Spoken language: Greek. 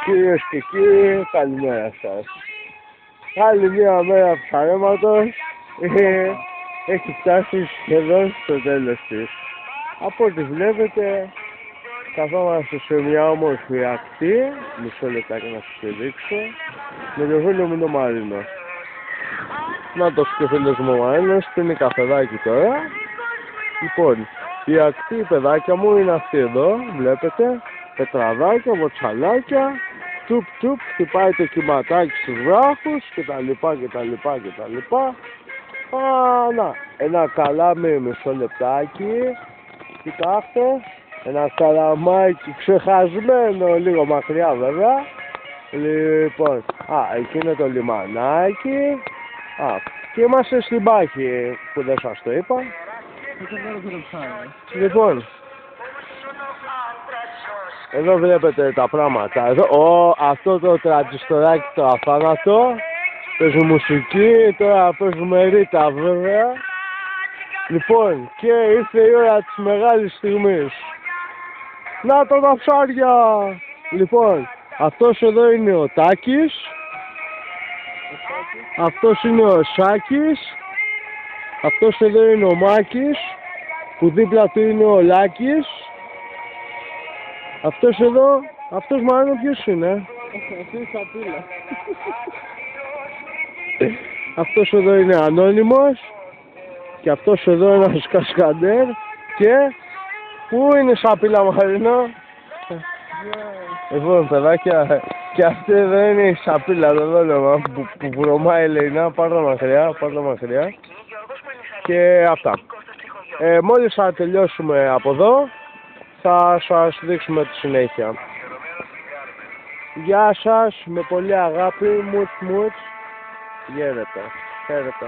Κυρίες και κύριοι, καλημέρα σας. Άλλη μια μέρα ψαρέματος έχει φτάσει σχεδόν στο τέλος της. Από ό,τι βλέπετε, καθόμαστε σε μια όμορφη ακτή, μισό λεπτάκι να σας δείξω, με το φίλο μου το Μαρίνο. Να το και ο φίλος μου ο Μαρίνος, πίνει καφεδάκι τώρα. Λοιπόν, η ακτή, παιδάκια μου, είναι αυτή εδώ, βλέπετε, πετραδάκια, βοτσαλάκια, τσουπ τσουπ, χτυπάει το κυματάκι στους βράχους κτλ. Να, ένα καλάμι, μισό λεπτάκι, κοιτάξτε, ένα καλαμάκι ξεχασμένο, λίγο μακριά βέβαια. Λοιπόν, εκεί είναι το λιμανάκι. Και είμαστε στην Πάχη, που δεν σας το είπα. Λοιπόν, εδώ βλέπετε τα πράγματα. Εδώ, αυτό το τραντζιστοράκι το αφάνατο. Παίζουμε μουσική, τώρα παίζουμε ρίτα βέβαια. Λοιπόν, και ήρθε η ώρα της μεγάλης στιγμής. Να τα ψάρια! Λοιπόν, αυτός εδώ είναι ο Τάκης. Αυτός είναι ο Σάκης. Αυτός εδώ είναι ο Μάκης. Που δίπλα του είναι ο Λάκης. Αυτός εδώ, αυτός μάλλον ποιος είναι? Αυτή είναι η σαπίλα. Αυτός εδώ είναι ανώνυμος. Και αυτός εδώ είναι ένας κασκαντέρ. Και πού είναι η σαπίλα, Μαρίνο? Λοιπόν, παιδάκια, και αυτή εδώ είναι η σαπίλα, το δόλωμα που βρωμάει, λέει, να πάρ' τα μακριά. Και αυτά. Μόλις θα τελειώσουμε από εδώ, θα σας δείξουμε τη συνέχεια. Γεια σας, με πολύ αγάπη, μουτς. Χαίρετε.